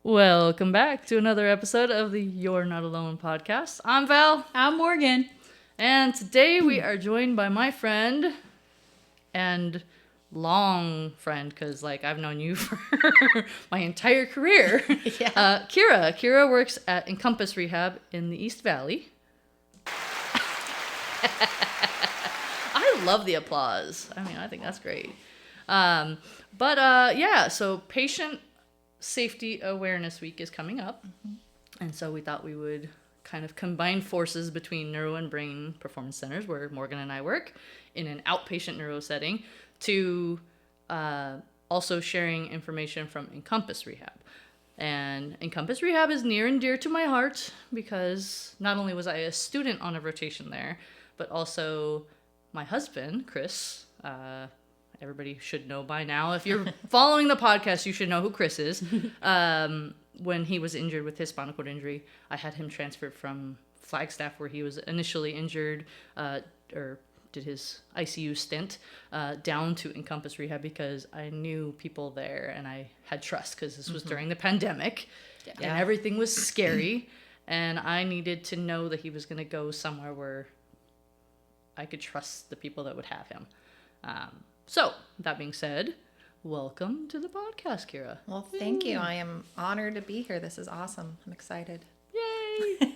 Welcome back to another episode of the You're Not Alone podcast. I'm Val. I'm Morgan. And today we are joined by my friend and long friend, because I've known you for my entire career. Yeah. Kiera. Kiera works at Encompass Rehab in the East Valley. I love the applause. I think that's great. So Patient Safety Awareness Week is coming up. And so we thought we would kind of combine forces between neuro and brain performance centers, where Morgan and I work, in an outpatient neuro setting, to also sharing information from Encompass Rehab. And Encompass Rehab is near and dear to my heart because not only was I a student on a rotation there, but also my husband, Chris, everybody should know by now. If you're following the podcast, you should know who Chris is. When he was injured with his spinal cord injury, I had him transferred from Flagstaff, where he was initially injured, or did his ICU stint, down to Encompass Rehab because I knew people there and I had trust, because this was during the pandemic and everything was scary. And I needed to know that he was going to go somewhere where I could trust the people that would have him. So, that being said, welcome to the podcast, Kiera. Well, thank you. I am honored to be here. This is awesome. I'm excited. Yay!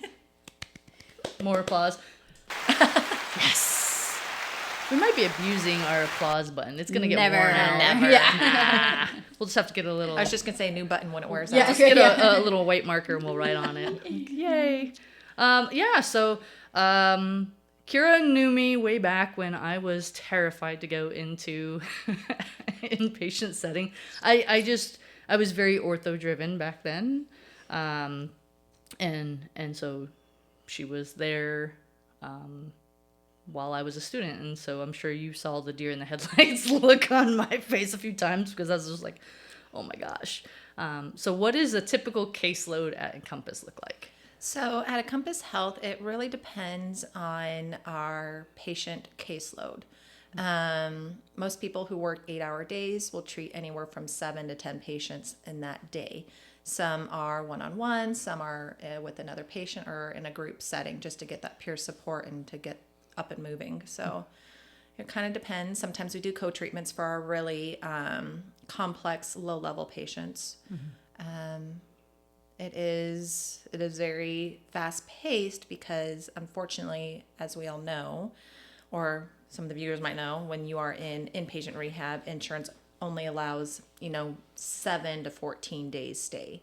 More applause. Yes! We might be abusing our applause button. It's going to get worn out. Never. Yeah. We'll just have to get a little... I was just going to say a new button when it wears out. Just get a little white marker and we'll write on it. Yay! Kiera knew me way back when I was terrified to go into inpatient setting. I was very ortho driven back then. And so she was there while I was a student. And so I'm sure you saw the deer in the headlights look on my face a few times, because I was just like, oh my gosh. So what does a typical caseload at Encompass look like? So at Encompass Health, it really depends on our patient caseload. Most people who work 8-hour days will treat anywhere from 7 to 10 patients in that day. Some are one-on-one, some are with another patient or in a group setting, just to get that peer support and to get up and moving. So it kind of depends. Sometimes we do co-treatments for our really complex, low-level patients. It is very fast-paced because, unfortunately, as we all know, or some of the viewers might know, when you are in inpatient rehab, insurance only allows 7 to 14 days stay,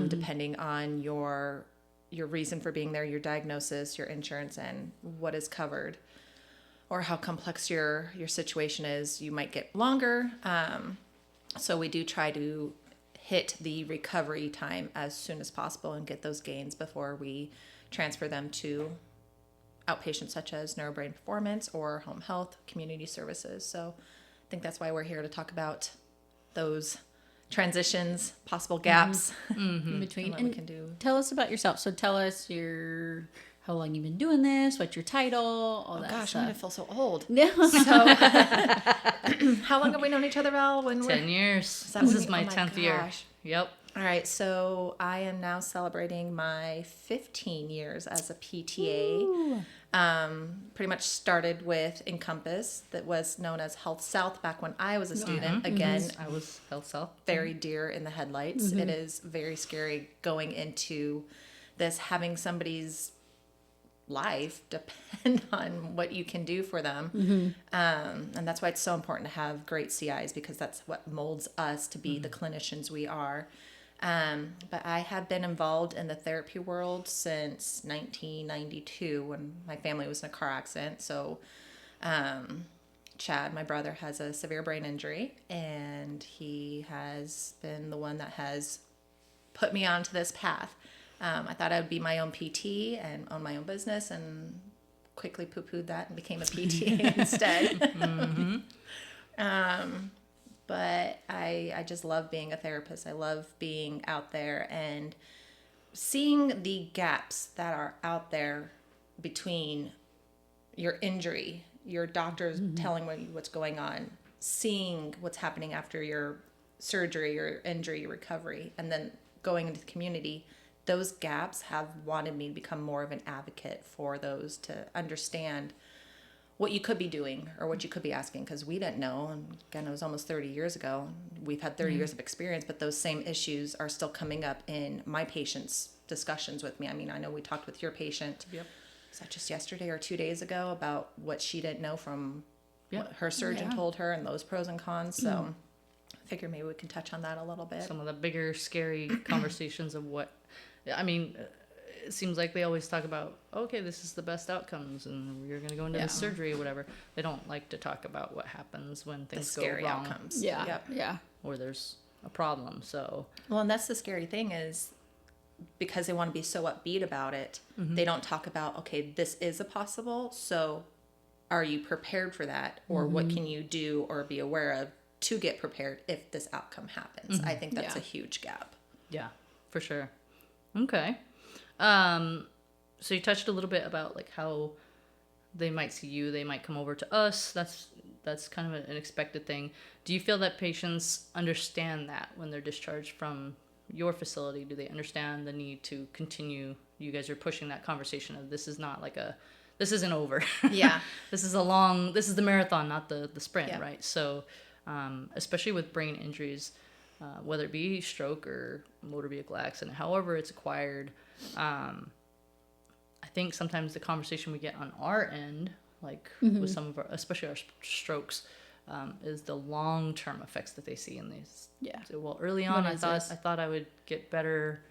depending on your reason for being there, your diagnosis, your insurance, and what is covered, or how complex your situation is. You might get longer. So we do try to hit the recovery time as soon as possible and get those gains before we transfer them to outpatients such as neurobrain performance or home health, community services. So I think that's why we're here to talk about those transitions, possible gaps in between. And what we can do. Tell us about yourself. So tell us how long you've been doing this, what's your title, all that Gosh, stuff. I'm going to feel so old. Yeah. So, how long have we known each other, Val? 10 years. This is my 10th year. Yep. All right, so I am now celebrating my 15 years as a PTA. Pretty much started with Encompass, that was known as Health South back when I was a student. Again, I was Health South. very deer in the headlights. It is very scary going into this, having somebody's life depend on what you can do for them. And that's why it's so important to have great CIs, because that's what molds us to be the clinicians we are. But I have been involved in the therapy world since 1992 when my family was in a car accident. So Chad, my brother, has a severe brain injury, and he has been the one that has put me onto this path. I thought I would be my own PT and own my own business, and quickly poo-pooed that and became a PTA instead. But I just love being a therapist. I love being out there and seeing the gaps that are out there between your injury, your doctors telling you what's going on, seeing what's happening after your surgery or injury recovery, and then going into the community, those gaps have wanted me to become more of an advocate for those, to understand what you could be doing or what you could be asking, because we didn't know. And again, it was almost 30 years ago. We've had 30 years of experience, but those same issues are still coming up in my patients' discussions with me. I mean, I know we talked with your patient. Yep. Was that just yesterday or 2 days ago about what she didn't know from Yep. what her surgeon told her and those pros and cons. So I figure maybe we can touch on that a little bit. Some of the bigger, scary conversations of what, I mean, it seems like they always talk about, okay, this is the best outcomes and you're going to go into the surgery or whatever. They don't like to talk about what happens when The things scary go wrong outcomes. Yeah. Yep. Yeah. or there's a problem. So, Well, and that's the scary thing is, because they want to be so upbeat about it, they don't talk about, okay, this is a possible, so are you prepared for that? Or what can you do or be aware of to get prepared if this outcome happens? I think that's a huge gap. yeah, for sure. Okay. So you touched a little bit about like how they might see you, they might come over to us. That's kind of an expected thing. Do you feel that patients understand that when they're discharged from your facility? Do they understand the need to continue? You guys are pushing that conversation of this is not like this isn't over. Yeah. This is the marathon, not the sprint, Yeah. right? So, especially with brain injuries, whether it be stroke or motor vehicle accident, however it's acquired, I think sometimes the conversation we get on our end, like with some of our, especially our strokes, is the long-term effects that they see in these. Yeah. So, well, early on, What is I this? thought I would get better,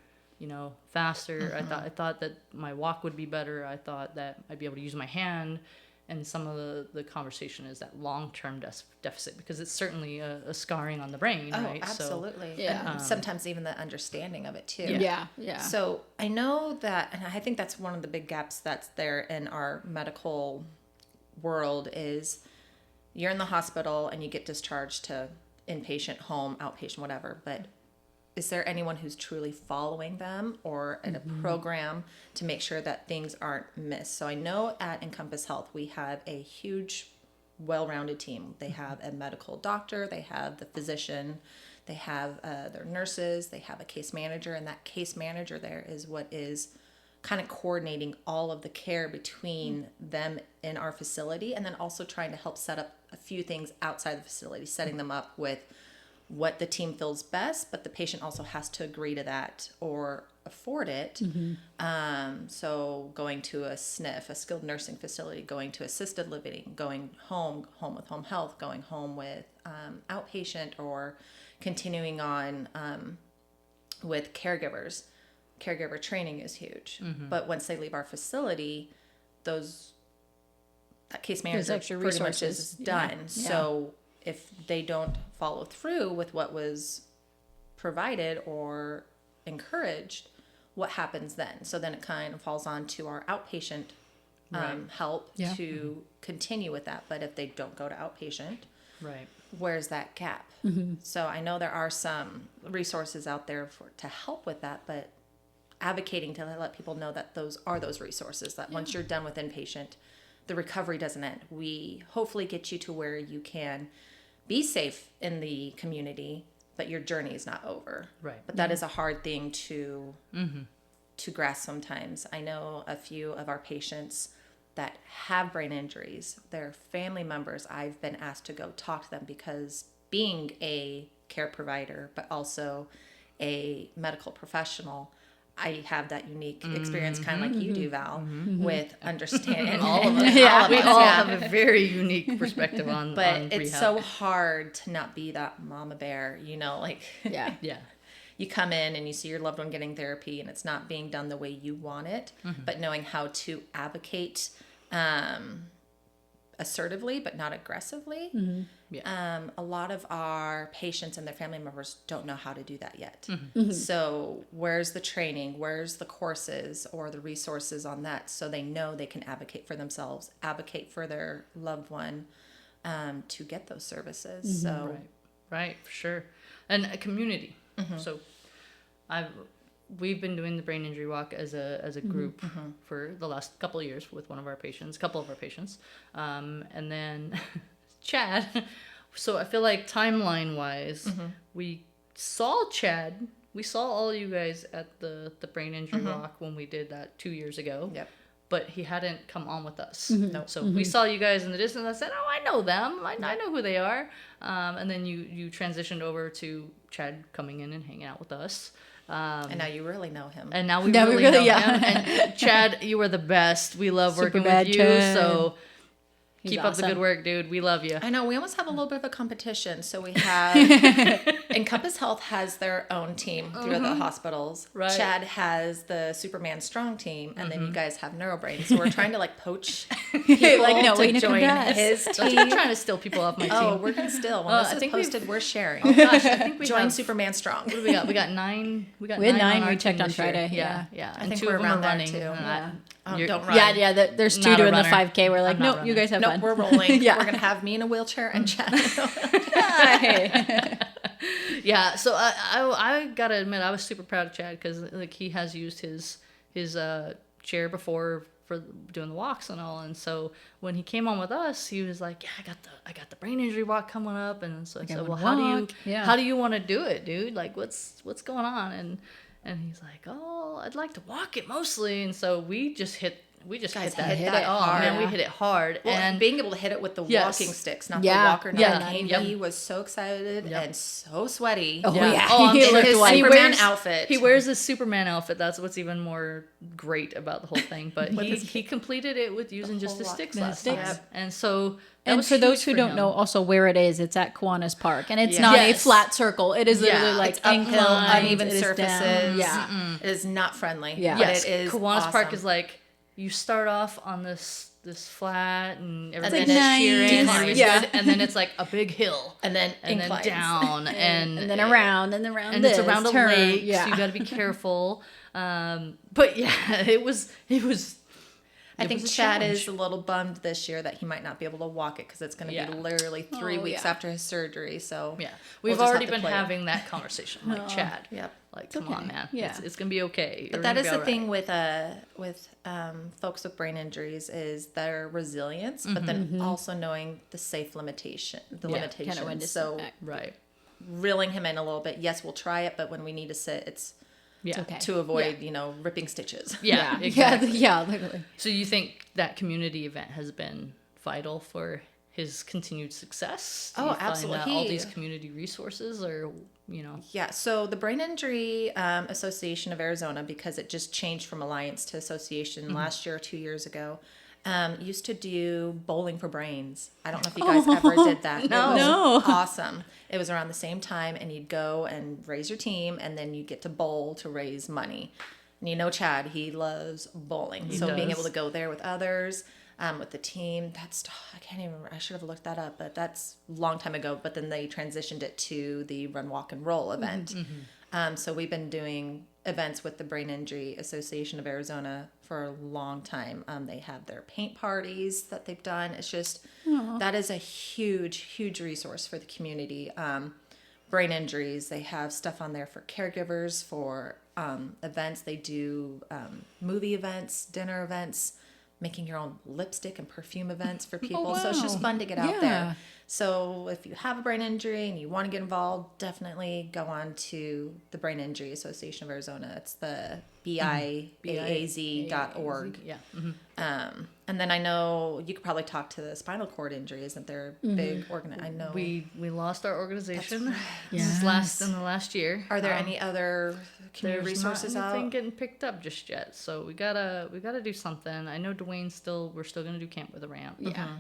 faster. I thought that my walk would be better. I thought that I'd be able to use my hand. And some of the conversation is that long-term deficit, because it's certainly a scarring on the brain, Oh, right? absolutely. Yeah. And sometimes even the understanding of it too. Yeah. Yeah. So I know that, and I think that's one of the big gaps that's there in our medical world is you're in the hospital and you get discharged to inpatient, home, outpatient, whatever, but is there anyone who's truly following them or in a program to make sure that things aren't missed? So I know at Encompass Health, we have a huge, well-rounded team. They have a medical doctor, they have the physician, they have their nurses, they have a case manager, and that case manager there is what is kind of coordinating all of the care between them in our facility, and then also trying to help set up a few things outside the facility, setting them up with what the team feels best, but the patient also has to agree to that or afford it. So going to a SNF, a skilled nursing facility, going to assisted living, going home with home health, going home with outpatient, or continuing on with caregivers. Caregiver training is huge. But once they leave our facility, that case manager extra pretty much resources. is done. Yeah. So if they don't follow through with what was provided or encouraged, what happens then? So then it kind of falls on to our outpatient help Yeah. to continue with that. But if they don't go to outpatient, Right. where's that gap? So I know there are some resources out there to help with that, but advocating to let people know that those resources, that once you're done with inpatient, the recovery doesn't end. We hopefully get you to where you can be safe in the community, but your journey is not over. Right. But that is a hard thing to grasp sometimes. I know a few of our patients that have brain injuries, their family members, I've been asked to go talk to them because being a care provider, but also a medical professional, I have that unique experience, kind of like you do, Val, with understanding All of us. We all have a very unique perspective on but on it's rehab. so hard to not be that mama bear, like Yeah. Yeah. you come in and you see your loved one getting therapy and it's not being done the way you want it, but knowing how to advocate assertively but not aggressively. A lot of our patients and their family members don't know how to do that yet. So where's the training, where's the courses or the resources on that, so they know they can advocate for themselves, advocate for their loved one, to get those services. So Right, for sure. And a community. So we've been doing the brain injury walk as a group for the last couple of years with couple of our patients. And then Chad. So I feel like timeline wise, we saw Chad we saw all you guys at the brain injury walk when we did that 2 years ago. Yep. But he hadn't come on with us. Nope. So we saw you guys in the distance. I said, "Oh, I know them. I know who they are." And then you transitioned over to Chad coming in and hanging out with us. And now you really know him. And now we Now we really really- know yeah. him. And Chad, you are the best. We love Super working bad with you. Chad. So He's keep up the awesome. good work, dude. We love you. I know, we almost have a little bit of a competition. So we have Encompass Health has their own team through the hospitals. Right. Chad has the Superman Strong team, and then you guys have Neurobrain. So we're trying to like poach people no, to wait, join congrats. his I'm team. trying to steal people off my team. Oh, we're gonna still. When I this is think we've- posted, we're sharing. Gosh, I think we Join have, Superman Strong. what do we got? We got 9. We had nine. 9. On our We checked team on this year. Friday, Yeah, yeah. yeah. I And think 2 we're of them are around there, running. too. And Oh, you're- don't run. Yeah. There's 2 Not a doing the runner. 5K. We're like, I'm not nope, you running. guys have Nope, fun. we're rolling. Yeah. We're gonna have me in a wheelchair and Chad. Yeah, so I gotta admit I was super proud of Chad because like he has used his chair before for doing the walks and all, and so when he came on with us, he was like, "Yeah, I got the brain injury walk coming up," and so I said, "Well, how do you want to do it, dude? Like, what's going on?" And he's like, "Oh, I'd like to walk it mostly," and so we just hit Guys, that. hit that hard. Man, we hit it hard, Well, and being able to hit it with the Yes. walking sticks, not Yeah. the walker, not Yeah. the cane. Yep. He was so excited Yep. and so sweaty. Oh, Yeah. yeah. Oh, I'm He sure. looked His white. Superman outfit. He wears his Superman outfit. That's what's even more great about the whole thing. But he completed it with using just the whole sticks lot. last The time. sticks. And so that And was for those huge who don't him. know also where it is, it's at Kiwanis Park. And it's Yeah. not a Yes. flat circle. It is literally Yeah. like It's uphill, inclined, uneven it is down. surfaces. Yeah. It is not friendly. Yeah. But Yes, it is Kiwanis Park awesome. is like you start off on this flat and then everything's it's cheering, declines. everything's Yeah. good, and then it's like a big hill. and then And inclines. then down And then around, and then around and this. it's around a turn. lake, Yeah. so you got to be careful. But yeah, it was. I It think was a Chad challenge. is a little bummed this year that he might not be able to walk it because it's going to Yeah. be literally 3 Oh, weeks yeah. after his surgery. So Yeah, we'll we've just already have to been play it. having that conversation, like Chad. Yep. Like, come on, okay. man. Yeah. It's gonna be okay. But that is the thing with folks with brain injuries is their resilience, but then also knowing the safe limitations. Kinda when to So sit back. Right. reeling him in a little bit. Yes, we'll try it, but when we need to sit, it's Yeah. okay. to avoid ripping stitches. Yeah. Exactly. Yeah, literally. So you think that community event has been vital for his continued success? Do Oh, you find absolutely. that all these community resources are, Yeah, so the Brain Injury Association of Arizona, because it just changed from Alliance to Association last year or 2 years ago, used to do bowling for brains. I don't know if you guys ever did that. No. It was No. awesome. It was around the same time, and you'd go and raise your team, and then you get to bowl to raise money. And you know Chad, he loves bowling. So being does. able to go there with others, with the team, I can't even remember. I should have looked that up, but that's a long time ago. But then they transitioned it to the Run, Walk, and Roll event. So we've been doing events with the Brain Injury Association of Arizona for a long time. They have their paint parties that they've done. It's just, that is a huge, huge resource for the community. Brain injuries, they have stuff on there for caregivers, for events. They do movie events, dinner events, making your own lipstick and perfume events for people. So it's just wow. fun to get out Yeah. there. So if you have a brain injury and you want to get involved, definitely go on to the Brain Injury Association of Arizona. It's the BIAAZ.org. Yeah. And then I know you could probably talk to the spinal cord injury. Isn't there a big I know. We lost our organization Yes. in the last year. Are there any other community There's resources not anything out? getting picked up just yet, so we gotta do something. I know we're still gonna do Camp with a Ramp, Yeah.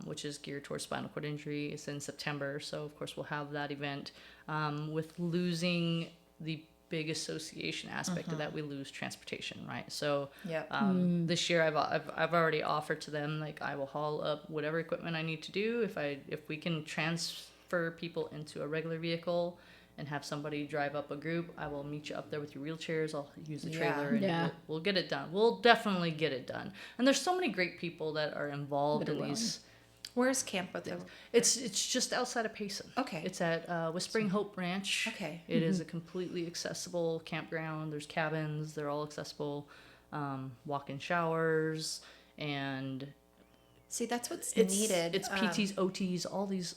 which is geared towards spinal cord injury. It's in September, so of course we'll have that event. With losing the big association aspect of that, we lose transportation, right? So Yep. this year I've already offered to them, like, I will haul up whatever equipment I need to do if we can transfer people into a regular vehicle and have somebody drive up a group. I will meet you up there with your wheelchairs. I'll use the trailer and Yeah. we'll get it done. We'll definitely get it done. And there's so many great people that are involved That are in these. Where's Camp with the... It's just outside of Payson. Okay. It's at Whispering Hope Ranch. Okay. It is a completely accessible campground. There's cabins. They're all accessible. Walk-in showers and See, that's what's It's needed. It's PTs, OTs, all these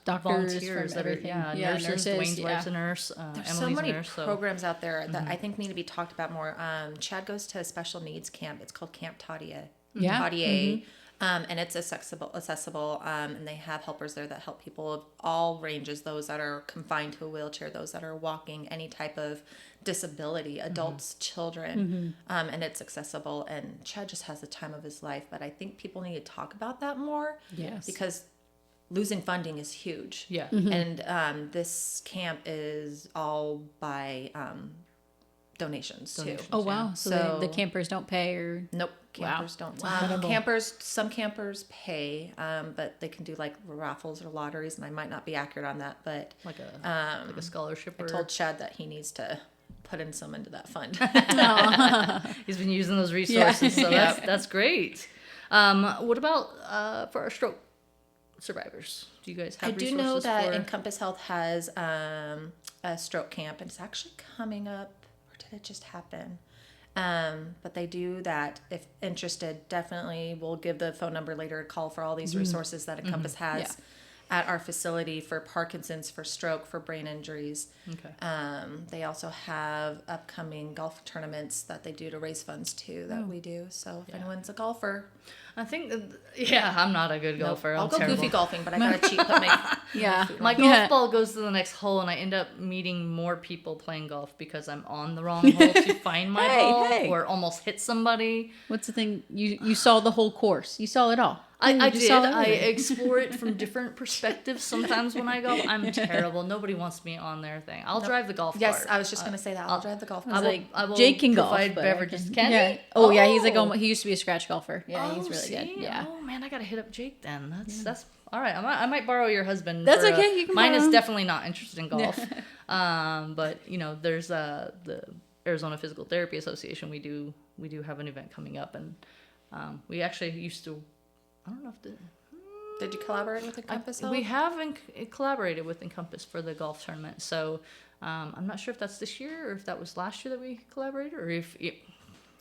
doctors volunteers from that are everything. nurses. Dwayne's yeah. wife's a nurse. There's Emily's so many a nurse. So programs out there that I think need to be talked about more. Chad goes to a special needs camp. It's called Camp Tadia. Yeah. Tadia. And it's accessible. And they have helpers there that help people of all ranges, those that are confined to a wheelchair, those that are walking, any type of disability, adults, children. And it's accessible. And Chad just has the time of his life. But I think people need to talk about that more. Yes. Because losing funding is huge. yeah. And this camp is all by donations too. Oh wow! So, So- the campers don't pay, or Nope, campers don't. incredible. Some campers pay, but they can do like raffles or lotteries, and I might not be accurate on that, but Like a scholarship. I Or told Chad that he needs to put in some into that fund. he's been using those resources, so that's great. What about for our stroke survivors? Do you guys have I do resources know that for... Encompass Health has a stroke camp, and it's actually coming up, or did it just happen? But they do that. If interested, definitely we'll give the phone number later a call for all these resources that Encompass has at our facility for Parkinson's, for stroke, for brain injuries. Okay. They also have upcoming golf tournaments that they do to raise funds too that we do. So if anyone's a golfer, I think, I'm not a good golfer. I'll I'm go terrible. goofy golfing, but I gotta cheat. Put my yeah, My golf ball goes to the next hole, and I end up meeting more people playing golf because I'm on the wrong hole to find my ball or almost hit somebody. What's the thing? You saw the whole course. You saw it all. I You did. saw I everything. explore it from different perspectives. Sometimes when I golf, I'm terrible. Nobody wants me on their thing. I'll drive the golf Yes, cart. I was just gonna say that. I'll drive the golf I cart. will, like, I will Jake can golf, provide but I beverages. can- Can yeah. he? Oh yeah, he's like he used to be a scratch golfer. Yeah, he's really see? good. Yeah. Oh man, I gotta hit up Jake then. That's all right. I might borrow your husband. That's for, okay, you can mine borrow is him. definitely not interested in golf. But there's the Arizona Physical Therapy Association. We do have an event coming up, and we actually used to. I don't know if Did you collaborate with Encompass Health? we have collaborated with Encompass for the golf tournament. So I'm not sure if that's this year or if that was last year that we collaborated, or if.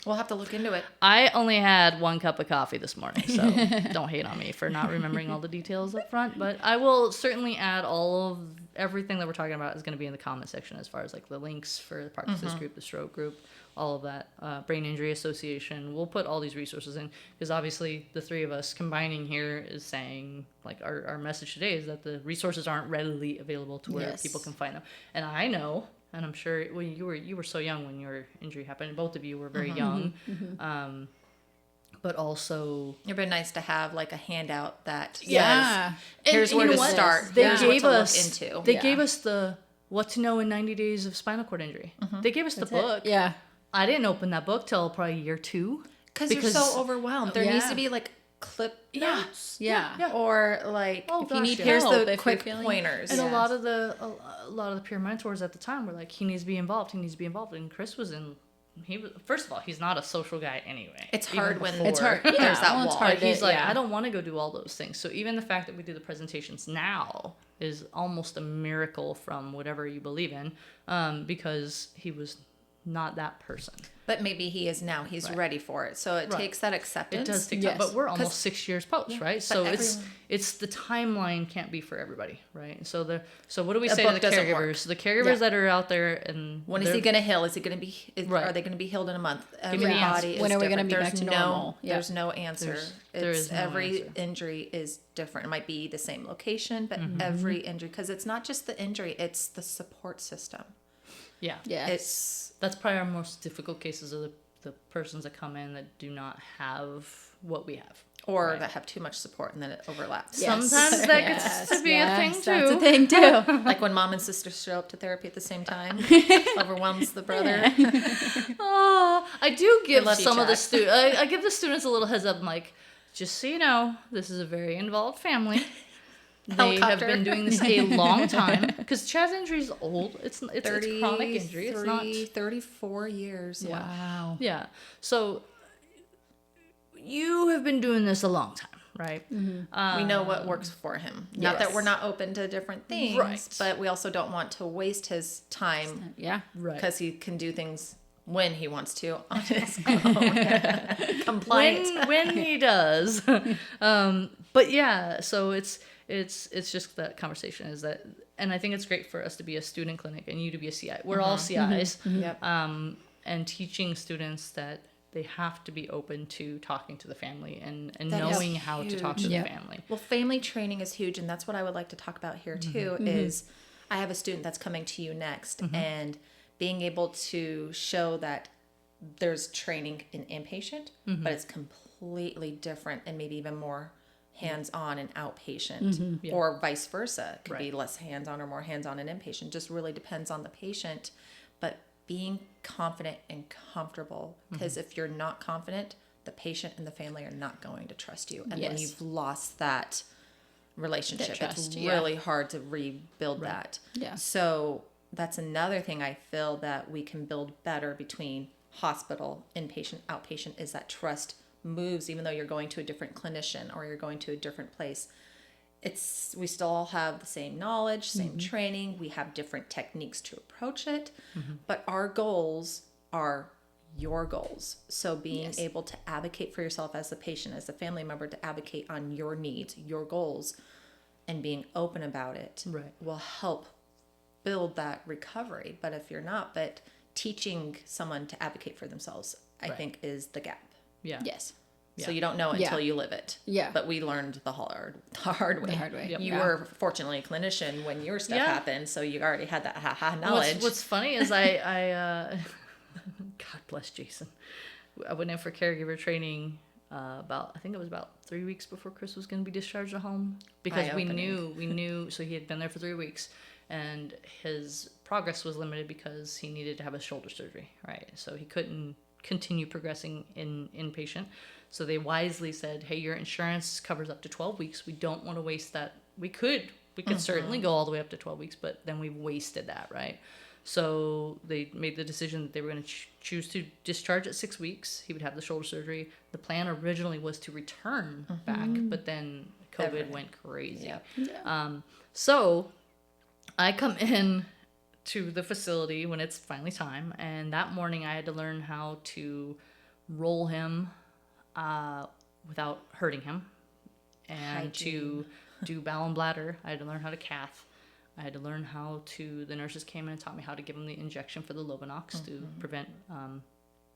We'll have to look into it. I only had 1 cup of coffee this morning, so don't hate on me for not remembering all the details up front. But I will certainly add all of everything that we're talking about is going to be in the comment section, as far as like the links for the Parkinson's group, the stroke group, all of that, Brain Injury Association. We'll put all these resources in because obviously the three of us combining here is saying, like, our message today is that the resources aren't readily available to where people can find them. And I know. And I'm sure you were so young when your injury happened. Both of you were very young, but also It'd been nice to have like a handout that says, Yeah. here's And where you to know what? start. They Here's gave what to us look into. They gave us the what to know in 90 days of spinal cord injury. They gave us the book. Yeah. I didn't open that book till probably year 2 Because you're so overwhelmed. There needs to be like clip notes. Yeah. Or like, Oh, if you gosh, need, yeah. here's Help if the you're quick feeling- pointers. And a lot of the peer mentors at the time were like, he needs to be involved. He needs to be involved. And Chris was in. He was, first of all, he's not a social guy anyway. It's even hard when before. It's hard. Yeah, there's that well, it's wall. hard But he's to- like, yeah. I don't want to go do all those things. So even the fact that we do the presentations now is almost a miracle from whatever you believe in, because he was not that person. But maybe he is now. He's ready for it. So it takes that acceptance. It does take Yes. time, but we're 'Cause- almost 6 years post, right? but So everyone- it's the timeline can't be for everybody, right? So what do we A say to book the doesn't caregivers? The caregivers that are out there, and When is he going to heal? Is he going to be? Right. Are they going to be healed in a month? me the Everybody answer. is When are we gonna different. be There's back to no, normal? Yeah. There's no answer. There is no every answer. injury is different. It might be the same location, but every injury, because it's not just the injury; it's the support system. yeah, Yes. It's that's probably our most difficult cases of the persons that come in that do not have what we have. or that have too much support and then it overlaps. Yes. Sometimes that gets to be a thing too. That's a thing too. Like when mom and sister show up to therapy at the same time, overwhelms the brother. Oh, I do give love some each of the other. students. I give the students a little heads up. I'm like, just so you know, this is a very involved family. They have Helicopter. been doing this a long time because Chad's injury is old. It's a chronic injury. It's not. 34 years. Yeah. Wow. Yeah. So you have been doing this a long time, right? We know what works for him. Not that we're not open to different things, Right. but we also don't want to waste his time Yeah. Right. because he can do things when he wants to on his own. Compliant. when he does. But yeah, so it's just that conversation is that, and I think it's great for us to be a student clinic and you to be a CI. We're all CIs. Yep. And teaching students that they have to be open to talking to the family and That is knowing how to talk to huge. the Yep. family. Well, family training is huge, and that's what I would like to talk about here too. Is I have a student that's coming to you next, and being able to show that there's training in inpatient, but it's completely different and maybe even more hands-on in outpatient, Yeah. or vice versa. It could be Right. less hands-on or more hands-on in inpatient. Just really depends on the patient, but being confident and comfortable, because if you're not confident, the patient and the family are not going to trust you, and then Yes. you've lost that relationship. That trust, it's yeah. really hard to rebuild that. Yeah. So that's another thing I feel that we can build better between hospital, inpatient, outpatient, is that trust moves even though you're going to a different clinician or you're going to a different place. We still all have the same knowledge, same training. We have different techniques to approach it, but our goals are your goals. So being Yes. able to advocate for yourself as a patient, as a family member, to advocate on your needs, your goals, and being open about it Right. will help build that recovery. But if you're not, but teaching someone to advocate for themselves, I Right. think is the gap. Yeah. Yes. So you don't know it until Yeah. you live it. Yeah. But we learned the hard way. The hard way. Yep. You Yeah. were fortunately a clinician when your stuff Yeah. happened, so you already had that knowledge. What's funny is I God bless Jason. I went in for caregiver training I think it was about 3 weeks before Chris was going to be discharged at home, because we Eye-opening. knew so he had been there for 3 weeks and his progress was limited because he needed to have a shoulder surgery, right? So he couldn't continue progressing in inpatient. So they wisely said, hey, your insurance covers up to 12 weeks. We don't want to waste that. We could certainly go all the way up to 12 weeks, but then we've wasted that, right? So they made the decision that they were going to choose to discharge at 6 weeks. He would have the shoulder surgery. The plan originally was to return back, but then COVID Everything. went crazy. Yep. So I come in to the facility when it's finally time, and that morning I had to learn how to roll him without hurting him, and to do bowel and bladder. I had to learn how to cath. I had to learn how to, the nurses came in and taught me how to give him the injection for the Lovenox to prevent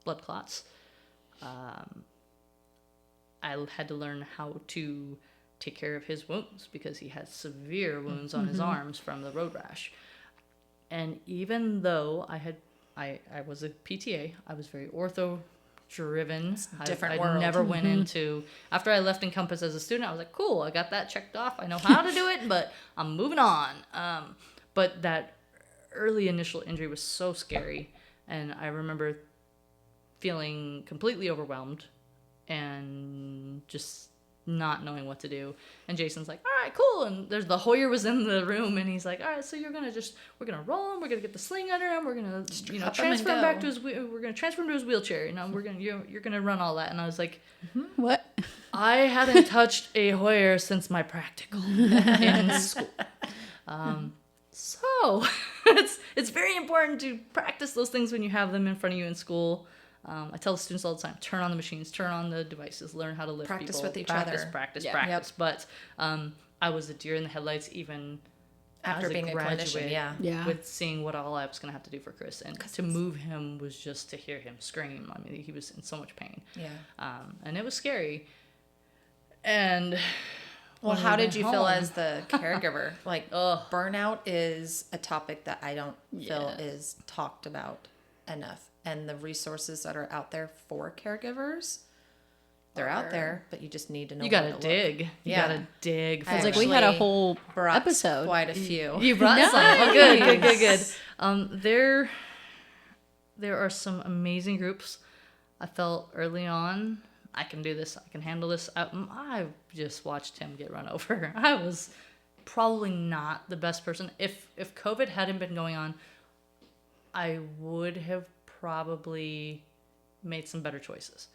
blood clots. I had to learn how to take care of his wounds because he had severe wounds on his arms from the road rash. And even though I was a PTA, I was very ortho driven. different I world. never went into, after I left Encompass as a student, I was like, cool, I got that checked off. I know how to do it, but I'm moving on. But that early initial injury was so scary. And I remember feeling completely overwhelmed and just not knowing what to do. And Jason's like, all right, cool. And there's the Hoyer was in the room, and he's like, all right, so we're gonna roll him, we're gonna get the sling under him, we're gonna Strap him and transfer him back go. to his we're gonna transfer him to his wheelchair, you're gonna run all that. And I was like, What? I hadn't touched a Hoyer since my practical in school. So it's very important to practice those things when you have them in front of you in school. I tell the students all the time, turn on the machines, turn on the devices, learn how to lift Practice people. with each practice, other. Practice, Yeah. practice. But I was a deer in the headlights even After as being a graduate, clinician, yeah. Yeah. with seeing what all I was going to have to do for Chris. And to move him was just to hear him scream. I mean, he was in so much pain. Yeah. And it was scary. And Well, when we how did went you feel home- as the caregiver? Like, Ugh. burnout is a topic that I don't feel Yes. is talked about enough. And the resources that are out there for caregivers, they're out there, but you just need to know You where gotta to look. dig. You Yeah. gotta dig. I It's like we had a actually whole Brought episode. quite a few. You brought some. Oh, good. There are some amazing groups. I felt early on, I can do this. I can handle this. I just watched him get run over. I was probably not the best person. If COVID hadn't been going on, I would have probably made some better choices.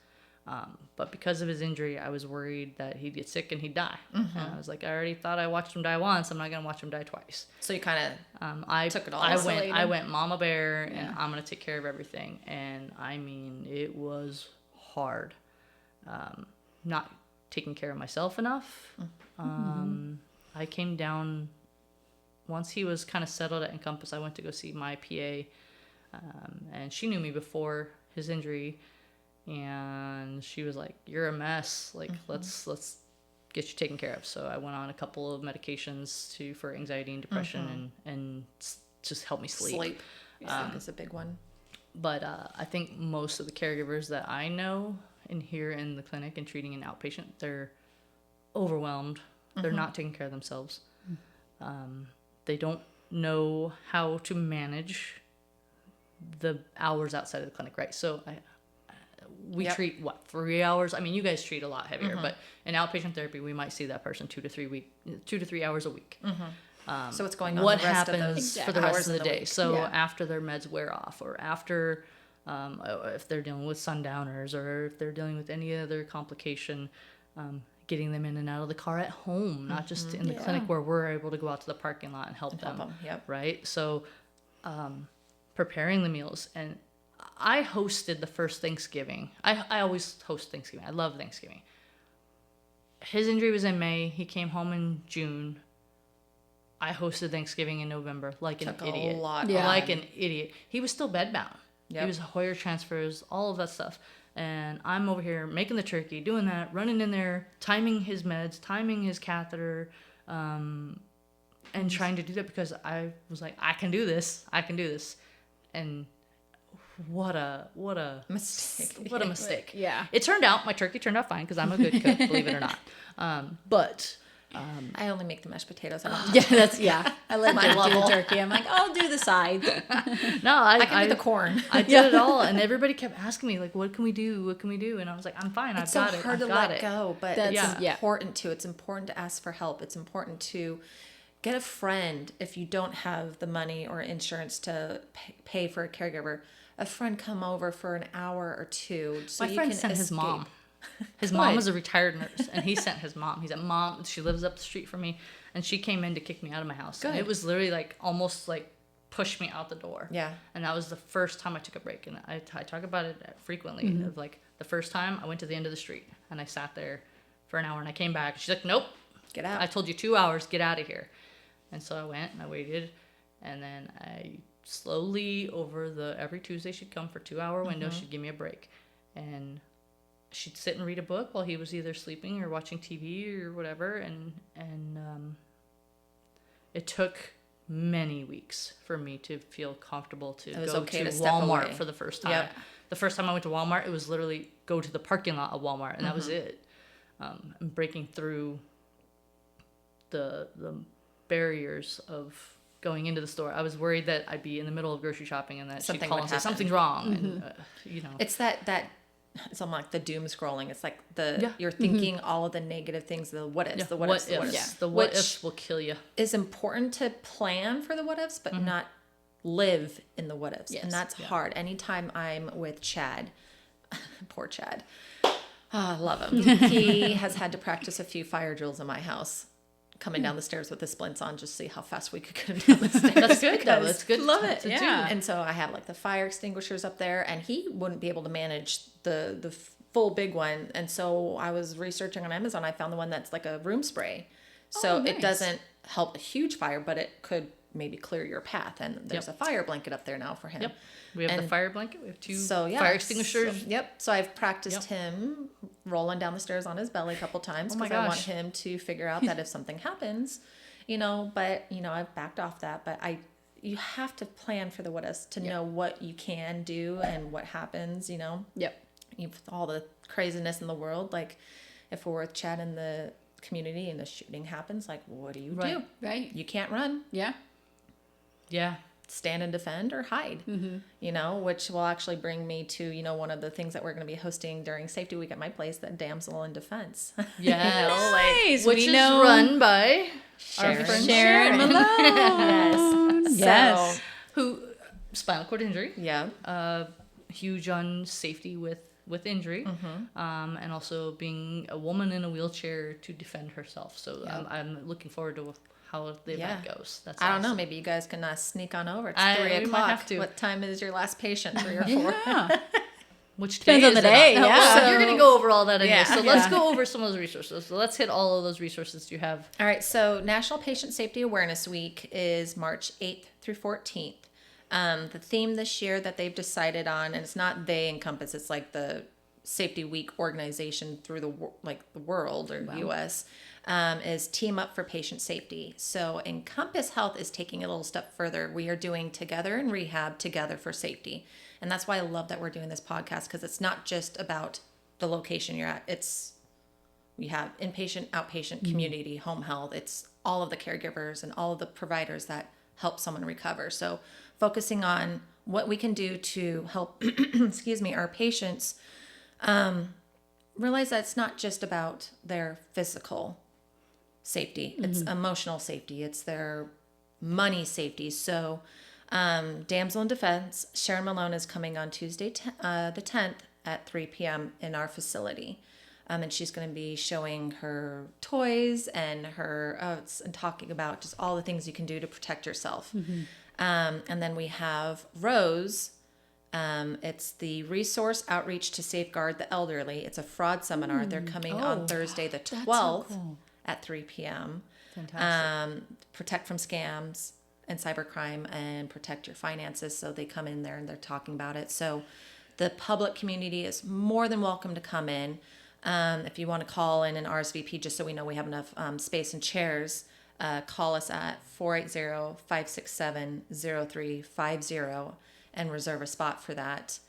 But because of his injury, I was worried that he'd get sick and he'd die. And I was like, I already thought I watched him die once. I'm not going to watch him die twice. So you kind of I took it all. I went mama bear, and I'm going to take care of everything. And I mean, it was hard. Not taking care of myself enough. I came down once he was kind of settled at Encompass. I went to go see my PA, and she knew me before his injury, and she was like, "You're a mess. Like, let's get you taken care of." So I went on a couple of medications for anxiety and depression, and just help me sleep. Is a big one. But I think most of the caregivers that I know and here in the clinic and treating an outpatient, they're overwhelmed. They're not taking care of themselves. They don't know how to manage the hours outside of the clinic, right? So we treat 3 hours. I mean, you guys treat a lot heavier, but in outpatient therapy, we might see that person 2 to 3 hours a week. So what's going on? What the rest happens of those for the rest of the day? week? So after their meds wear off, or after if they're dealing with sundowners, or if they're dealing with any other complication, getting them in and out of the car at home, not just in the clinic where we're able to go out to the parking lot and help them. Right? So preparing the meals. And I hosted the first Thanksgiving. I always host Thanksgiving. I love Thanksgiving. His injury was in May. He came home in June. I hosted Thanksgiving in November like an idiot. Like an idiot. He was still bedbound. He was Hoyer transfers, all of that stuff. And I'm over here making the turkey, doing that, running in there, timing his meds, timing his catheter, and trying to do that because I was like, I can do this. And what a Mistake. What a mistake. Yeah. It turned out, my turkey turned out fine because I'm a good cook, believe it or not. But I only make the mashed potatoes. I I let my do the turkey. I'm like, I'll do the sides. no, I can do the corn. I did it all, and everybody kept asking me like, "What can we do? What can we do?" And I was like, "I'm fine. It's so hard to let go, but That's- it's important to. It's important to ask for help. It's important to get a friend if you don't have the money or insurance to pay for a caregiver. A friend come over for an hour or two so My you friend can sent escape. his mom. His mom was a retired nurse, and he sent his mom. He's like, "Mom, she lives up the street from me," and she came in to kick me out of my house. And it was literally like almost like push me out the door. Yeah. And that was the first time I took a break, and I talk about it frequently. Of like the first time I went to the end of the street and I sat there for an hour, and I came back. She's like, "Nope, Get out." I told you 2 hours. Get out of here." And so I went and I waited, and then I slowly every Tuesday she'd come for 2-hour window. She'd give me a break, and she'd sit and read a book while he was either sleeping or watching TV or whatever. And it took many weeks for me to feel comfortable to go okay to to step Walmart away. for the first time. Yep. The first time I went to Walmart, it was literally go to the parking lot of Walmart, and that was it. And breaking through the barriers of going into the store. I was worried that I'd be in the middle of grocery shopping and that Something she'd call would and say happen. something's wrong. And, It's that it's almost like the doom scrolling. It's like you're Mm-hmm. thinking all of the negative things, the what ifs, the what ifs, the what ifs. The what Which ifs will kill you. is important to plan for the what ifs, but not live in the what ifs. Yes. And that's hard. Anytime I'm with Chad, poor Chad, I love him. He has had to practice a few fire drills in my house, coming down the stairs with the splints on, just to see how fast we could get him down the stairs. That's good though. That's good. Love it, to yeah. do. And so I have like the fire extinguishers up there, and he wouldn't be able to manage the full big one. And so I was researching on Amazon. I found the one that's like a room spray. So nice. it doesn't help a huge fire, but it could maybe clear your path. And there's a fire blanket up there now for him. Yep. We have the fire blanket. We have two So fire extinguishers. So I've practiced him rolling down the stairs on his belly a couple times Oh my because I want gosh. him to figure out that if something happens, but I've backed off that, but you have to plan for the what ifs to know what you can do and what happens, Yep. You've all the craziness in the world. Like if we're with Chad in the community and the shooting happens, like what do you do? Right. You can't run. Yeah. Yeah. Stand and defend or hide, which will actually bring me to, one of the things that we're going to be hosting during Safety Week at my place, the Damsel in Defense. Yeah. Nice. Which We is know run by our Sharon. friend Sharon Malone. Yes. Yes. who spinal cord injury. Yeah. Huge on safety with with injury, and also being a woman in a wheelchair to defend herself. So I'm looking forward to how the event goes. That's I don't know. awesome. Maybe you guys can sneak on over. It's 3 we o'clock. might have to. What time is your last patient? 3 or 4? Yeah. Which Depends day on the is it day, on? yeah. So you're going to go over all that anyway. Yeah. So let's go over some of those resources. So let's hit all of those resources you have. All right. So National Patient Safety Awareness Week is March 8th through 14th. The theme this year that they've decided on, and it's not they Encompass, it's like the Safety Week organization through the world or U.S., is Team Up for Patient Safety. So Encompass Health is taking it a little step further. We are doing Together in Rehab, Together for Safety. And that's why I love that we're doing this podcast, because it's not just about the location you're at. We have inpatient, outpatient, community, home health. It's all of the caregivers and all of the providers that help someone recover. So focusing on what we can do to help, our patients realize that it's not just about their physical safety. It's emotional safety. It's their money safety. So Damsel in Defense, Sharon Malone is coming on Tuesday, the 10th at 3 p.m. in our facility. And she's going to be showing her toys and and talking about just all the things you can do to protect yourself. And then we have Rose. It's the Resource Outreach to Safeguard the Elderly. It's a fraud seminar. They're coming on Thursday, the 12th at 3 p.m. Fantastic. Protect from scams and cybercrime and protect your finances. So they come in there and they're talking about it. So the public community is more than welcome to come in. If you want to call in an RSVP, just so we know we have enough space and chairs, call us at 480-567-0350 and reserve a spot for that.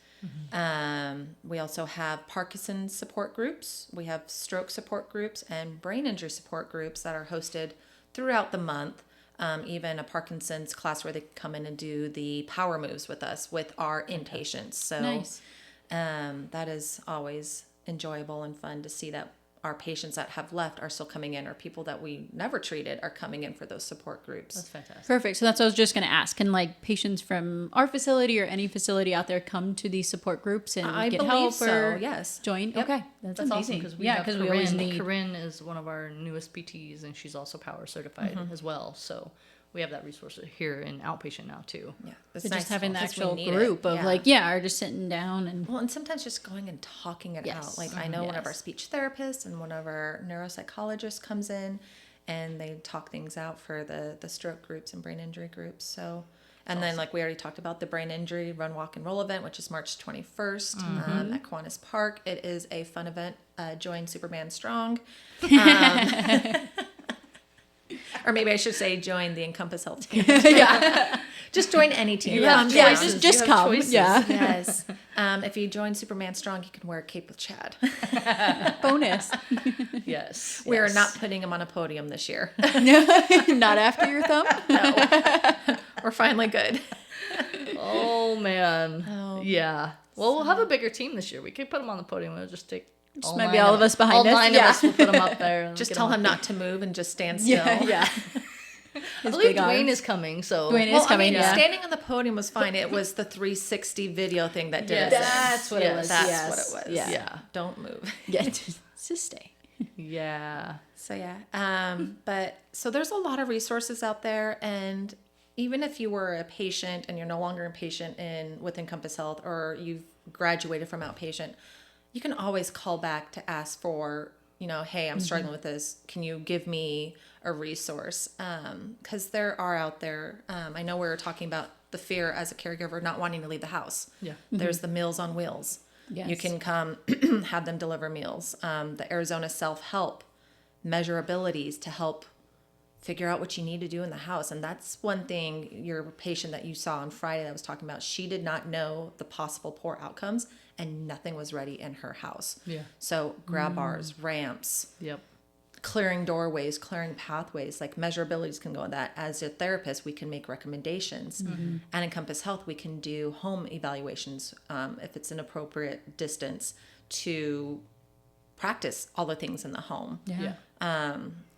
We also have Parkinson's support groups. We have stroke support groups and brain injury support groups that are hosted throughout the month. Even a Parkinson's class where they can come in and do the power moves with us with our inpatients. So Nice. That is always enjoyable and fun to see that our patients that have left are still coming in, or people that we never treated are coming in for those support groups. That's fantastic. Perfect. So that's what I was just going to ask. Can patients from our facility or any facility out there come to these support groups and I get believe help so, or yes. join? Yep. Okay. That's Awesome amazing. because we always Corinne. need. Corinne is one of our newest PTs, and she's also power certified as well. So we have that resource here in outpatient now too. Yeah, So just having the because we actual need group it. of or just sitting down and Well, and sometimes just going and talking it Yes. out. I know one of our Yes. speech therapists and one of our neuropsychologists comes in and they talk things out for the stroke groups and brain injury groups. So, and then we already talked about the brain injury run, walk, and roll event, which is March 21st at Kiwanis Park. It is a fun event. Join Superman Strong. Or maybe I should say join the Encompass Health team. Just join any team. just come. choices. Yeah. Yes. If you join Superman Strong, you can wear a cape with Chad. Bonus. Yes. We are yes. not putting him on a podium this year. Not after your thumb. We're finally good. Oh man. Yeah. Well, we'll have a bigger team this year. We could put him on the podium. We'll just take. Maybe all of us behind us. All 9 of us will put him up there. And Just get tell him up. not to move and just stand still. Yeah. I believe Dwayne is coming. So Dwayne is Well, coming. standing on the podium was fine. It was the 360 video thing that did Yes. it. That's what it was. That's Yes. what it was. Yeah. Yeah. Don't move. Yeah. Just stay. Yeah. So but so there's a lot of resources out there, and even if you were a patient and you're no longer a patient with Encompass Health, or you've graduated from outpatient, you can always call back to ask for, hey, I'm struggling with this. Can you give me a resource? Because there are out there. I know we were talking about the fear as a caregiver not wanting to leave the house. Yeah. There's the Meals on Wheels. Yes. You can come have them deliver meals. The Arizona Self-Help measurabilities to help figure out what you need to do in the house. And that's one thing your patient that you saw on Friday that I was talking about, she did not know the possible poor outcomes and nothing was ready in her house. Yeah. So grab bars, ramps, Yep. clearing doorways, clearing pathways, measurabilities can go on that. As a therapist, we can make recommendations. At Encompass Health, we can do home evaluations if it's an appropriate distance to practice all the things in the home. Yeah.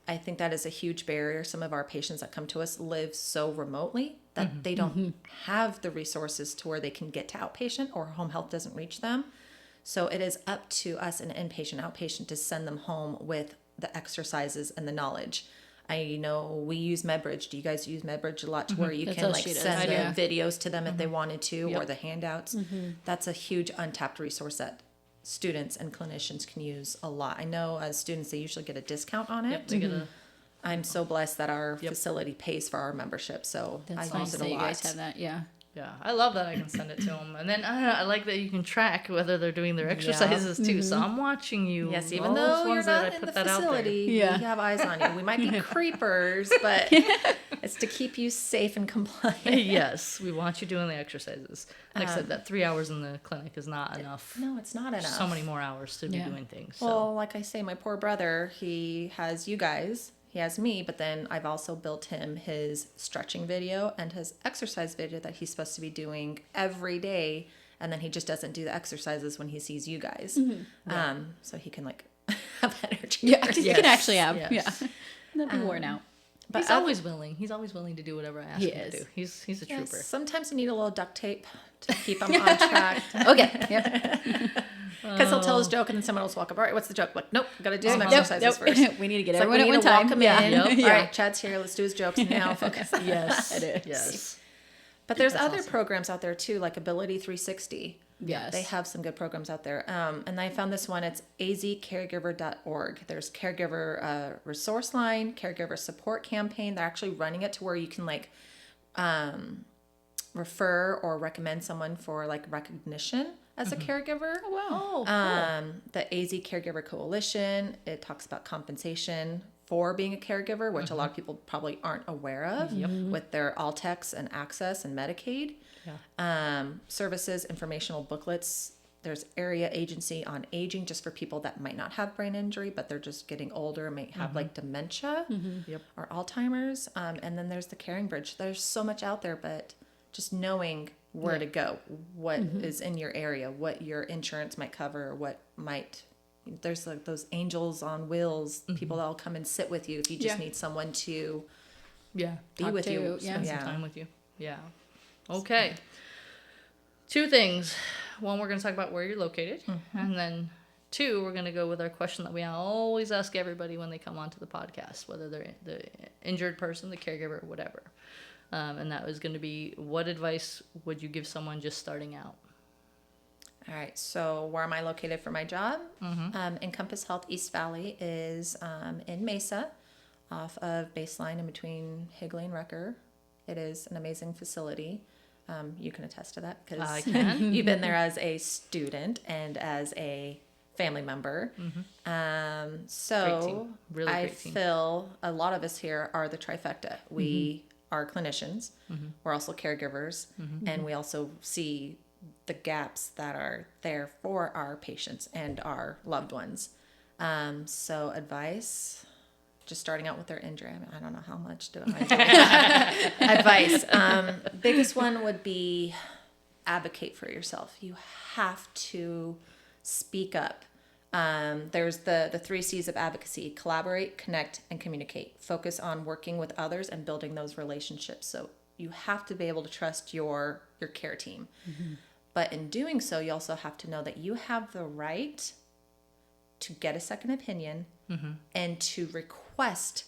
I think that is a huge barrier. Some of our patients that come to us live so remotely that they don't have the resources to where they can get to outpatient, or home health doesn't reach them. So it is up to us, an inpatient, outpatient, to send them home with the exercises and the knowledge. I know we use MedBridge. Do you guys use MedBridge a lot to where you That's can all like she does. send I the videos to them if they wanted to, Yep. or the handouts? That's a huge untapped resource that students and clinicians can use a lot. I know as students, they usually get a discount on it. Yep, they get a I'm so blessed that our facility pays for our membership, so That's I nice use it that a you lot. guys have that. Yeah. Yeah, I love that I can send it to them. And then I like that you can track whether they're doing their exercises too. So I'm watching you. Yes, even all those though you're ones that not I in put the that out there. facility, Yeah. we have eyes on you. We might be creepers, but it's to keep you safe and compliant. Yes, we want you doing the exercises. Like I said, that 3 hours in the clinic is not enough. No, it's not enough. So many more hours to be Yeah. doing things. So. Well, like I say, my poor brother, he has you guys, he has me, but then I've also built him his stretching video and his exercise video that he's supposed to be doing every day, and then he just doesn't do the exercises when he sees you guys. So he can like have energy. Yeah. You Yes, can actually have. yes. Yeah. Not be worn out. But He's always willing. He's always willing to do whatever I ask He him to is. do. He's a yes, trooper. sometimes you need a little duct tape to keep him on track. Okay. Yep. Because he'll tell his joke and then someone else walk up. All right, what's the joke? Like, nope, got to do some Nope, exercises first. We need to get It's like everyone we at need one to walk time. him Yeah. in. Yep. All right, Chad's here. Let's do his jokes now. Focus. Yes. It is. Yes. But there's That's other awesome. programs out there too, like Ability 360. Yes. They have some good programs out there. And I found this one. It's azcaregiver.org. There's caregiver resource line, caregiver support campaign. They're actually running it to where you can like refer or recommend someone for like recognition as a caregiver. Oh, wow. Oh, cool. The AZ Caregiver Coalition, it talks about compensation for being a caregiver, which a lot of people probably aren't aware of with their Altex and Access and Medicaid. Services, informational booklets. There's area agency on aging just for people that might not have brain injury, but they're just getting older and may have like dementia Yep. or Alzheimer's. And then there's the Caring Bridge. There's so much out there, but just knowing where to go, what is in your area, what your insurance might cover, what might, there's like those angels on wheels, people that'll come and sit with you if you just Yeah. need someone to Yeah. be Talk with to, you. yeah. Spend some time with you. Yeah. Okay. Two things. One, we're going to talk about where you're located. And then two, we're going to go with our question that we always ask everybody when they come onto the podcast, whether they're the injured person, the caregiver, whatever. And that was going to be, what advice would you give someone just starting out? All right, so where am I located for my job? Encompass Health East Valley is in Mesa, off of Baseline in between Higley and Rucker. It is an amazing facility. You can attest to that I because can. you've been there as a student and as a family member. So Great team. Really I great team. feel a lot of us here are the trifecta. We are clinicians, we're also caregivers, and we also see the gaps that are there for our patients and our loved ones. So advice, just starting out with their injury. I don't know how much do I do. Advice. Biggest one would be advocate for yourself. You have to speak up. There's the 3 C's of advocacy: collaborate, connect, and communicate. Focus on working with others and building those relationships. So you have to be able to trust your care team. But in doing so, you also have to know that you have the right to get a second opinion and to request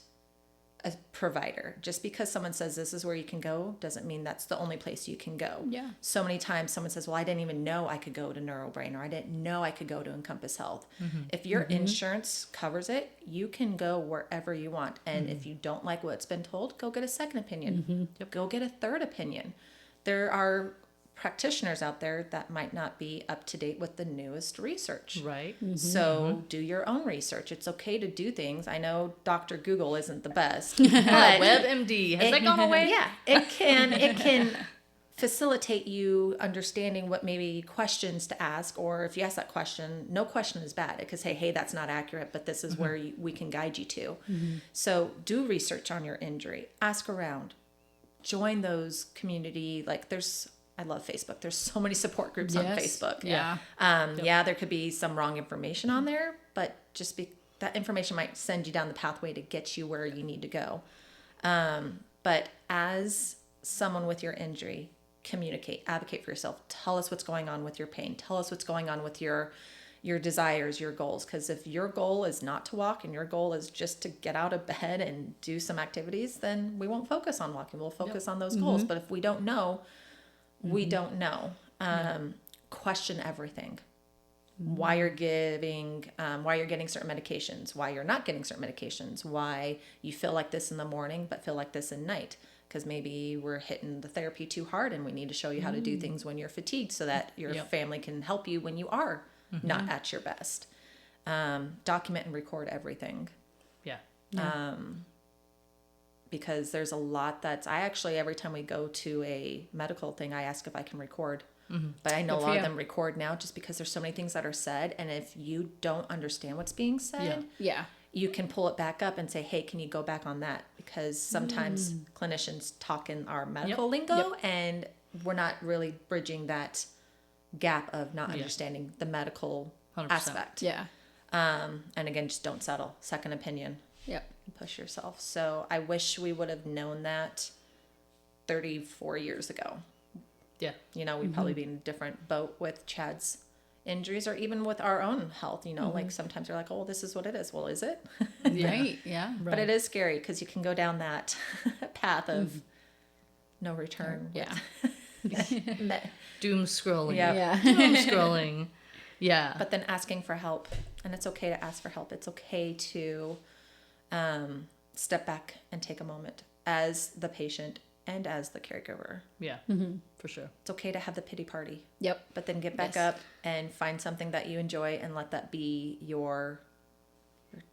a provider. Just because someone says this is where you can go doesn't mean that's the only place you can go. Yeah. So many times someone says, well, I didn't even know I could go to NeuroBrain, or I didn't know I could go to Encompass Health. If your insurance covers it, you can go wherever you want. And if you don't like what's been told, go get a second opinion. Go get a third opinion. There are practitioners out there that might not be up to date with the newest research. Right. So do your own research. It's okay to do things. I know Dr. Google isn't the best, but WebMD. Has that gone away? yeah, it can facilitate you understanding what maybe questions to ask, or if you ask that question, no question is bad. It could say, hey, that's not accurate, but this is where we can guide you to. So do research on your injury. Ask around. Join those community, I love Facebook. There's so many support groups on Facebook. Yeah. Yeah, there could be some wrong information on there, but that information might send you down the pathway to get you where you need to go. But as someone with your injury, communicate, advocate for yourself. Tell us what's going on with your pain. Tell us what's going on with your desires, your goals. Because if your goal is not to walk and your goal is just to get out of bed and do some activities, then we won't focus on walking. We'll focus on those goals. But if we don't know, we don't know. Question everything. Why you're getting certain medications, why you're not getting certain medications, why you feel like this in the morning but feel like this at night. Because maybe we're hitting the therapy too hard and we need to show you how to do things when you're fatigued so that your family can help you when you are not at your best. Document and record everything. Because there's a lot I actually, every time we go to a medical thing, I ask if I can record. But I know a lot of them record now just because there's so many things that are said. And if you don't understand what's being said, you can pull it back up and say, hey, can you go back on that? Because sometimes clinicians talk in our medical lingo and we're not really bridging that gap of not understanding the medical 100%. aspect. And again, just don't settle. Second opinion. Push yourself. So I wish we would have known that 34 years ago. We'd probably be in a different boat with Chad's injuries or even with our own health. Like sometimes you're like, oh, this is what it is. Well, is it? Right. But it is scary because you can go down that path of no return. Doom scrolling. Doom scrolling. But then asking for help. And it's okay to ask for help. It's okay to step back and take a moment as the patient and as the caregiver. For sure. It's okay to have the pity party. But then get back up and find something that you enjoy and let that be your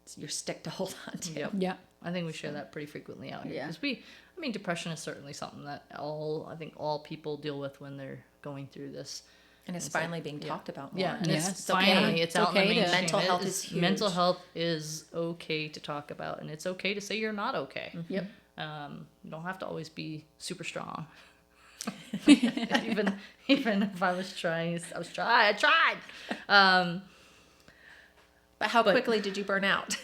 stick to hold on to. I think we share that pretty frequently out here. Because depression is certainly something that all people deal with when they're going through this. And it's finally being talked about more. And it's finally, it's out in the mainstream. Mental health is huge. Mental health is okay to talk about, and it's okay to say you're not okay. You don't have to always be super strong. even if I was trying, I tried. But how quickly did you burn out?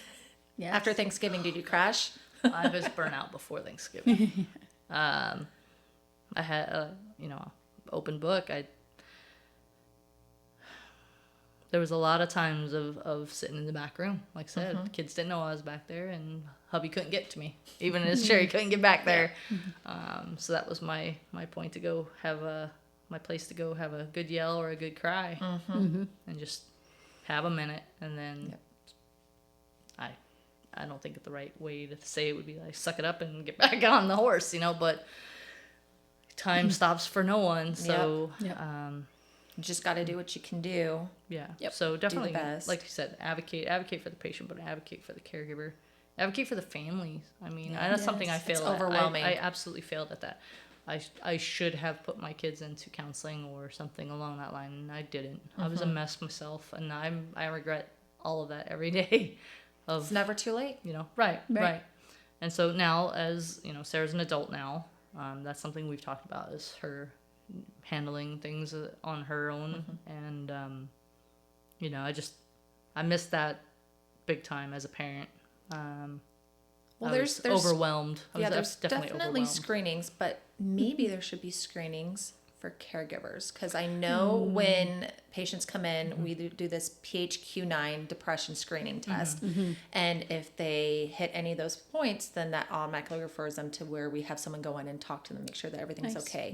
After Thanksgiving, did you crash? I was burnt out before Thanksgiving. I had open book. There was a lot of times of sitting in the back room. Like I said, kids didn't know I was back there, and hubby couldn't get to me. Even his chair, he couldn't get back there. So that was my point to go my place to go have a good yell or a good cry, and just have a minute. And then I don't think the right way to say it would be like suck it up and get back on the horse, but time stops for no one. So. You just got to do what you can do. So definitely, best. like you said, advocate for the patient, but advocate for the caregiver, advocate for the families. That's something I failed at. Overwhelming. I absolutely failed at that. I should have put my kids into counseling or something along that line, and I didn't. I was a mess myself, and I regret all of that every day. It's never too late. Right. And so now, as Sarah's an adult now. That's something we've talked about is her handling things on her own, and I missed that big time as a parent. There's overwhelmed. There's definitely screenings, but maybe there should be screenings for caregivers, because I know when patients come in, we do this PHQ-9 depression screening test, and if they hit any of those points, then that automatically refers them to where we have someone go in and talk to them, make sure that everything's okay.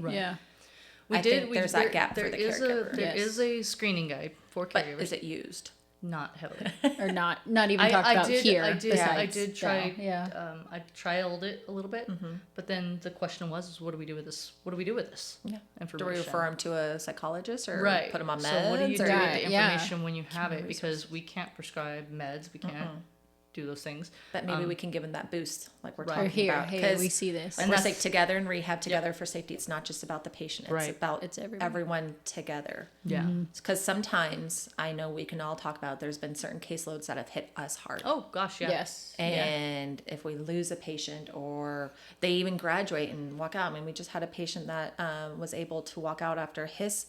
There's that gap for the caregiver. There is a screening guide for caregivers. But is it used? Not heavily. Or not even talked about here. I did try. I trialed it a little bit, but then the question was, what do we do with this? What do we do with this information? Do we refer them to a psychologist or put them on meds? So what do you do with the information when you have it? Because we can't prescribe meds. We can't do those things. But maybe we can give them that boost, like we're talking about. Hey, we see this. And we're safe together and rehab together for safety. It's not just about the patient. It's about everyone together. Because sometimes I know we can all talk about there's been certain caseloads that have hit us hard. Oh, gosh, yeah. Yes. And if we lose a patient or they even graduate and walk out. We just had a patient that was able to walk out after his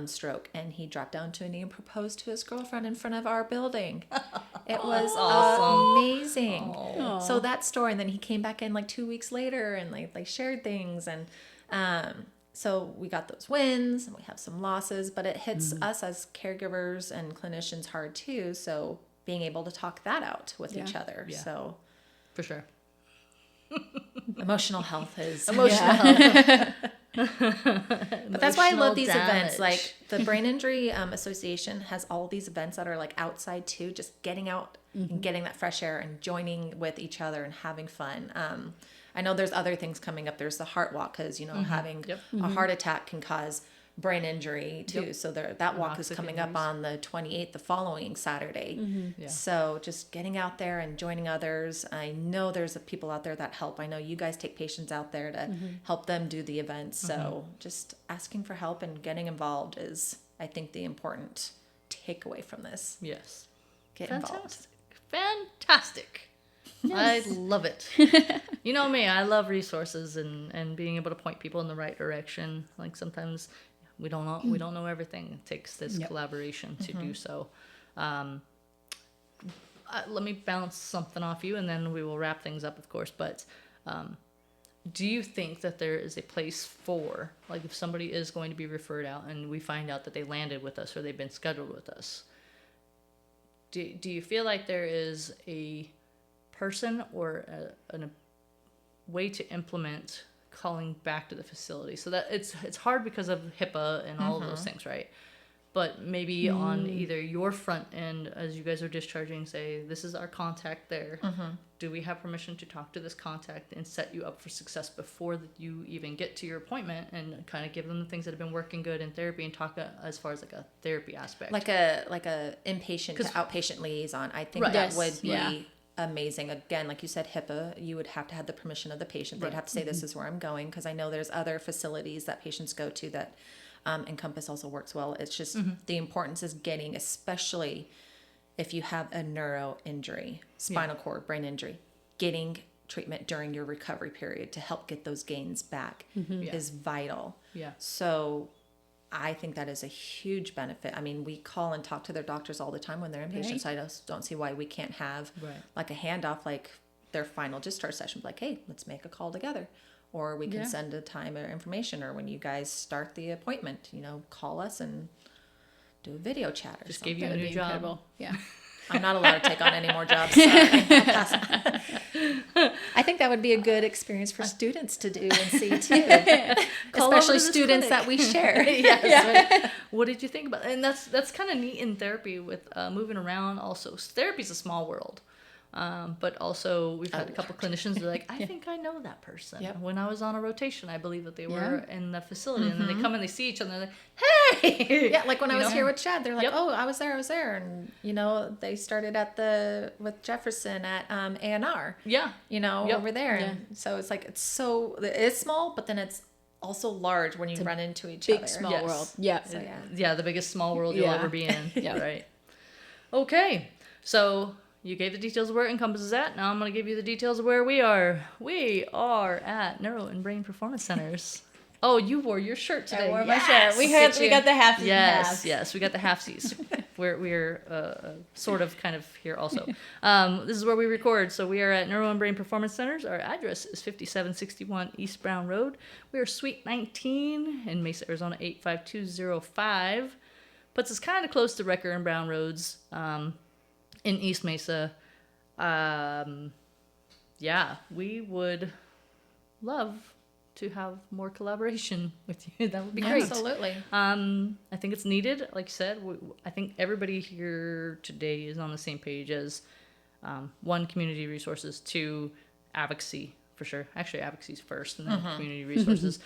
stroke, and he dropped down to a knee and proposed to his girlfriend in front of our building. It was awesome. Amazing. So that story, and then he came back in like 2 weeks later and like shared things, and so we got those wins and we have some losses, but it hits us as caregivers and clinicians hard too. So being able to talk that out with each other. Yeah. So For sure. emotional health is Emotional health. But that's why I love these Emotional events. damage. Like the Brain Injury Association has all these events that are like outside too, just getting out and getting that fresh air and joining with each other and having fun. I know there's other things coming up. There's the heart walk because, having Yep. a heart attack can cause brain injury too. Yep. So that walk is Toxic coming injuries. up on the 28th, the following Saturday. Yeah. So just getting out there and joining others. I know there's people out there that help. I know you guys take patients out there to help them do the events. So just asking for help and getting involved is, I think, the important takeaway from this. Yes. Get involved. Fantastic. Fantastic. I love it. You know me, I love resources and being able to point people in the right direction. Like sometimes we don't know everything. It takes this collaboration to do so. Let me bounce something off you and then we will wrap things up, of course. But do you think that there is a place for, like if somebody is going to be referred out and we find out that they landed with us or they've been scheduled with us, do you feel like there is a person or a way to implement calling back to the facility? So that it's hard because of HIPAA and all of those things, right? But maybe on either your front end, as you guys are discharging, say, this is our contact there. Do we have permission to talk to this contact and set you up for success before you even get to your appointment and kind of give them the things that have been working good in therapy and talk as far as like a therapy aspect? Like a inpatient to outpatient liaison. I think Right. that Yes, would be yeah. amazing. Again, like you said, HIPAA, you would have to have the permission of the patient. They'd Right. have to say, this is where I'm going. Because I know there's other facilities that patients go to that Encompass also works well. It's just the importance is getting, especially if you have a neuro injury, spinal cord, brain injury, getting treatment during your recovery period to help get those gains back is vital. Yeah. So I think that is a huge benefit. I mean, we call and talk to their doctors all the time when they're inpatient, Right. so I just don't see why we can't have Right. like a handoff, like their final discharge session, like, hey, let's make a call together. Or we can Yeah. send a time or information, or when you guys start the appointment, call us and do a video chat or Just something. gave you a That would new be job. incredible. Yeah. I'm not allowed to take on any more jobs. Sorry. I think that would be a good experience for students to do and see too, Call over especially to this students clinic. that we share. Yes. Right. What did you think about it? And that's kind of neat in therapy with moving around. Also, therapy's a small world. But also we've had a couple clinicians that are like, I think I know that person. Yep. When I was on a rotation, I believe that they Yeah. were in the facility, and then they come and they see each other, and they're like, hey, Yeah, like when I You was know? here with Chad, they're like, Yep. "Oh, I was there," and they started with Jefferson at A&R, yeah, Yep. over there, and so it's like it's small, but then it's also large when you run into each Big other. small Yes. world. Yeah. So yeah, yeah, the biggest small world you'll Yeah. ever be in. Yeah. Right. Okay, so you gave the details of where Encompass is at. Now I'm going to give you the details of where we are. We are at Neuro and Brain Performance Centers. Oh, you wore your shirt today. I wore my Yes! shirt. We Look at you. got the half. Yes, we got the halfsies. we're sort of kind of here also. This is where we record. So we are at Neuro and Brain Performance Centers. Our address is 5761 East Brown Road. We are Suite 19 in Mesa, Arizona 85205. Puts us kind of close to Recker and Brown Roads in East Mesa. Yeah, we would love to have more collaboration with you. That would be great. absolutely. I think it's needed. Like you said, I think everybody here today is on the same page as one, community resources, two, advocacy for sure. Actually, advocacy's first, and then community resources,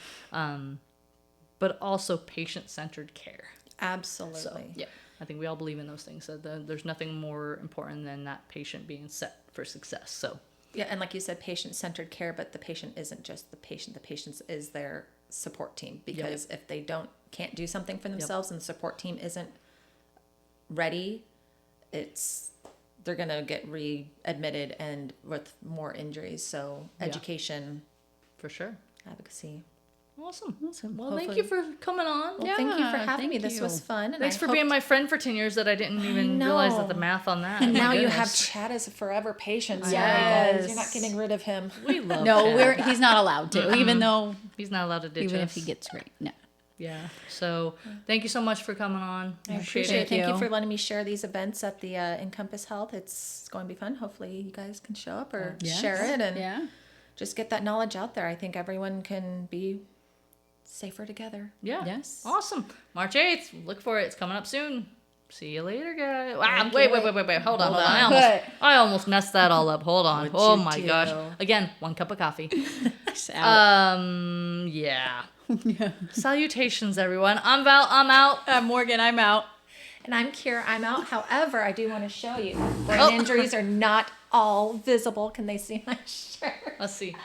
but also patient-centered care. Absolutely. So, yeah, I think we all believe in those things. So there's nothing more important than that patient being set for success. So. Yeah, and like you said, patient-centered care, but the patient isn't just the patient. The patient is their support team, because if they can't do something for themselves and the support team isn't ready, they're going to get readmitted and with more injuries. So education, For sure. advocacy. Awesome. Awesome. Well, thank Hopefully- you for coming on. Well, thank you for Yeah, having me. thank This you. was fun. And Thanks I for hope- being my friend for 10 years that I didn't even realize that the know. math on that. And My now you have goodness. Chad as a forever patient. Sorry, Yes. guys. You're not getting rid of him. We love No, Chad. he's not allowed to, even though, He's not allowed to ditch even us. if he gets great. No. Yeah. So thank you so much for coming on. I appreciate it. Thank you for letting me share these events at the Encompass Health. It's going to be fun. Hopefully you guys can show up or Yes. share it and Yeah. just get that knowledge out there. I think everyone can be safer together. Yeah. Yes. Awesome. March 8th. Look for it. It's coming up soon. See you later, guys. Wow, Thank wait. you. Hold on. on. I almost messed that all up. Hold on. What'd Oh you my do? gosh. Again, 1 cup of coffee. Yeah. Yeah. Salutations, everyone. I'm Val. I'm out. Morgan, I'm out. And I'm Kiera. I'm out. However, I do want to show you. Brain Oh. injuries are not all visible. Can they see my shirt? Let's see.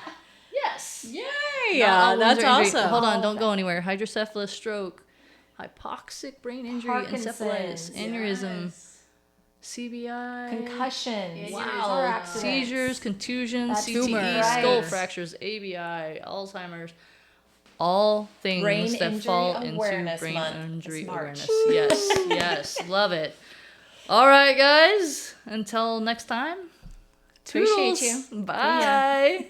Yes. Yay! Not Yeah, all wounds that's are injury. awesome. Hold on, don't go anywhere. Hydrocephalus, stroke, hypoxic brain injury, Parkinson's, encephalitis, aneurysm, CBI, Concussions. car wow, accidents. seizures, contusions, That's CTE, tumors. skull Right. fractures, ABI, Alzheimer's, all things Brain that Injury fall into Awareness brain Month. injury It's March. awareness. Yes, love it. All right, guys. Until next time. Appreciate Toodles. you. Bye.